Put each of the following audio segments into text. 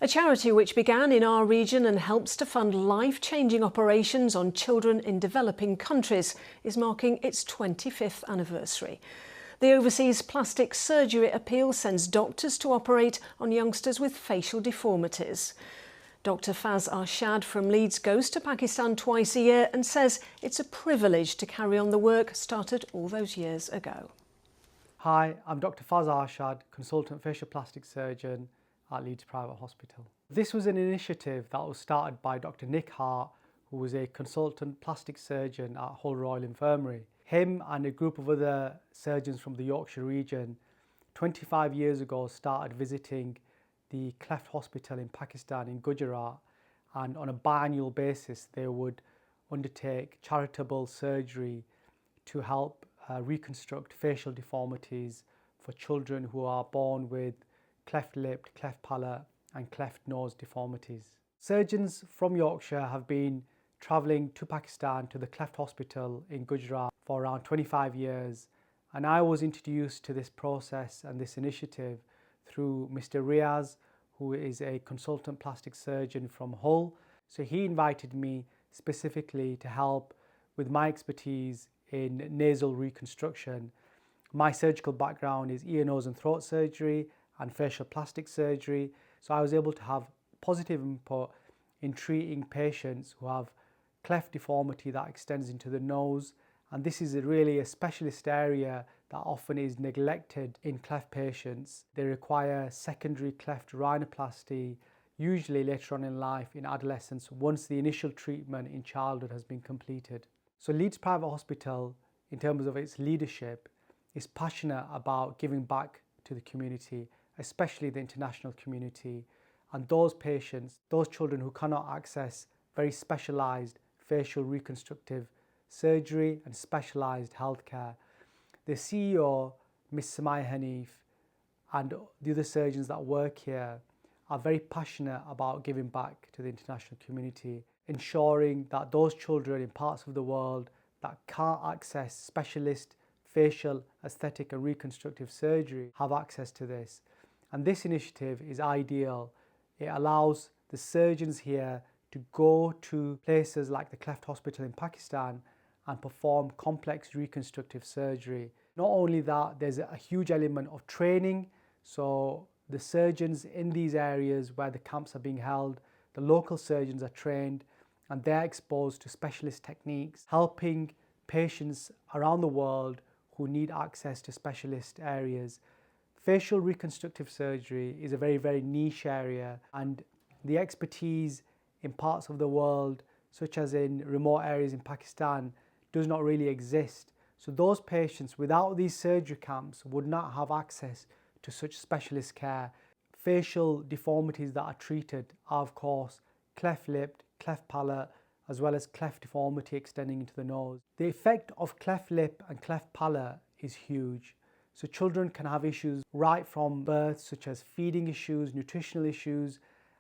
A charity which began in our region and helps to fund life-changing operations on children in developing countries is marking its 25th anniversary. The Overseas Plastic Surgery Appeal sends doctors to operate on youngsters with facial deformities. Dr. Fas Arshad from Leeds goes to Pakistan twice a year and says it's a privilege to carry on the work started all those years ago. Hi, I'm Dr. Fas Arshad, Consultant Facial Plastic Surgeon at Leeds Private Hospital. This was an initiative that was started by Dr. Nick Hart, who was a consultant plastic surgeon at Hull Royal Infirmary. Him and a group of other surgeons from the Yorkshire region 25 years ago started visiting the Cleft Hospital in Pakistan in Gujarat, and on a biannual basis they would undertake charitable surgery to help reconstruct facial deformities for children who are born with cleft lip, cleft palate and cleft nose deformities. Surgeons from Yorkshire have been travelling to Pakistan to the Cleft Hospital in Gujarat for around 25 years, and I was introduced to this process and this initiative through Mr. Riaz, who is a consultant plastic surgeon from Hull. So he invited me specifically to help with my expertise in nasal reconstruction. My surgical background is ear, nose and throat surgery and facial plastic surgery, so I was able to have positive input in treating patients who have cleft deformity that extends into the nose, and this is really a specialist area that often is neglected in cleft patients. They require secondary cleft rhinoplasty, usually later on in life in adolescence, once the initial treatment in childhood has been completed. So Leeds Private Hospital, in terms of its leadership, is passionate about giving back to the community, especially the international community, and those patients, those children who cannot access very specialised facial reconstructive surgery and specialised healthcare. The CEO, Ms. Samaya Hanif, and the other surgeons that work here are very passionate about giving back to the international community, ensuring that those children in parts of the world that can't access specialist facial, aesthetic and reconstructive surgery have access to this. And this initiative is ideal. It allows the surgeons here to go to places like the Cleft Hospital in Pakistan and perform complex reconstructive surgery. Not only that, there's a huge element of training. So the surgeons in these areas where the camps are being held, the local surgeons are trained and they're exposed to specialist techniques, helping patients around the world who need access to specialist areas. Facial reconstructive surgery is a very, very niche area, and the expertise in parts of the world, such as in remote areas in Pakistan, does not really exist. So those patients without these surgery camps would not have access to such specialist care. Facial deformities that are treated are, of course, cleft lip, cleft palate, as well as cleft deformity extending into the nose. The effect of cleft lip and cleft palate is huge. So children can have issues right from birth, such as feeding issues, nutritional issues,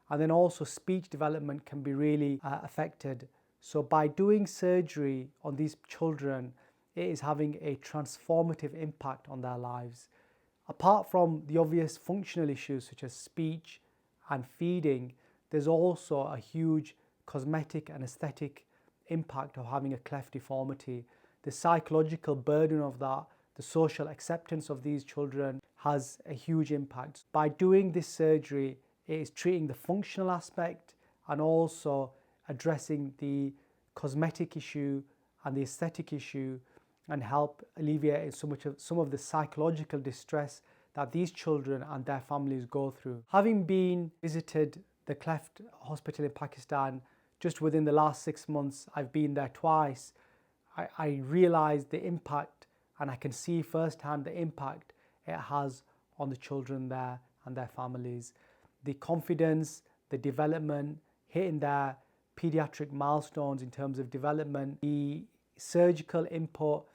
and then also speech development can be really affected. So by doing surgery on these children, it is having a transformative impact on their lives. Apart from the obvious functional issues such as speech and feeding, there's also a huge cosmetic and aesthetic impact of having a cleft deformity. The psychological burden of that, the social acceptance of these children has a huge impact. By doing this surgery, it is treating the functional aspect and also addressing the cosmetic issue and the aesthetic issue, and help alleviate some of the psychological distress that these children and their families go through. Having visited the Cleft Hospital in Pakistan just within the last 6 months, I've been there twice, I realised the impact, and I can see firsthand the impact it has on the children there and their families. The confidence, the development, hitting their paediatric milestones in terms of development, the surgical input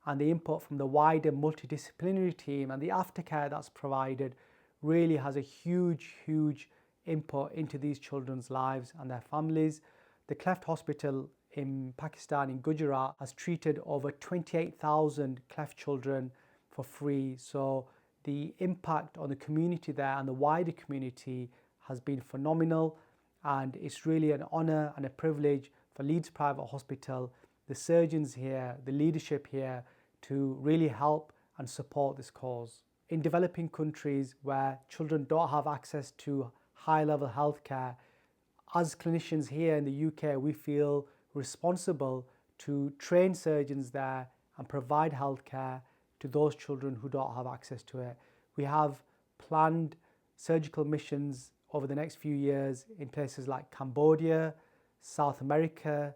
and the input from the wider multidisciplinary team and the aftercare that's provided really has a huge input into these children's lives and their families. The Cleft Hospital in Pakistan, in Gujarat, has treated over 28,000 cleft children for free. So the impact on the community there and the wider community has been phenomenal, and it's really an honour and a privilege for Leeds Private Hospital, the surgeons here, the leadership here, to really help and support this cause. In developing countries where children don't have access to high-level healthcare, as clinicians here in the UK, we feel responsible to train surgeons there and provide healthcare to those children who don't have access to it. We have planned surgical missions over the next few years in places like Cambodia, South America,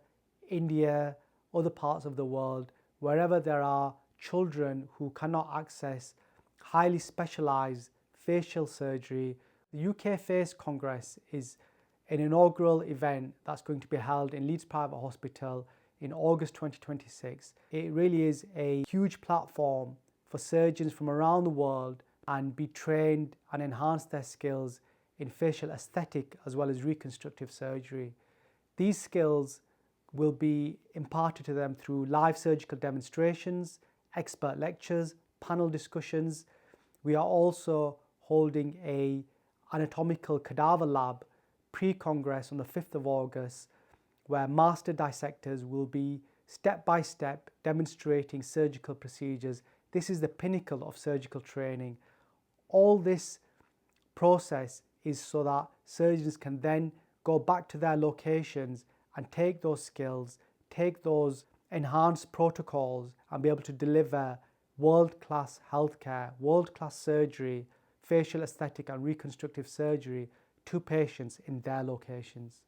India, other parts of the world, wherever there are children who cannot access highly specialised facial surgery. The UK Face Congress is an inaugural event that's going to be held in Leeds Private Hospital in August 2026. It really is a huge platform for surgeons from around the world and be trained and enhance their skills in facial aesthetic as well as reconstructive surgery. These skills will be imparted to them through live surgical demonstrations, expert lectures, panel discussions. We are also holding an anatomical cadaver lab pre-congress on the 5th of August, where master dissectors will be step by step demonstrating surgical procedures. This is the pinnacle of surgical training. All this process is so that surgeons can then go back to their locations and take those skills, take those enhanced protocols, and be able to deliver world-class healthcare, world-class surgery, facial aesthetic and reconstructive surgery to patients in their locations.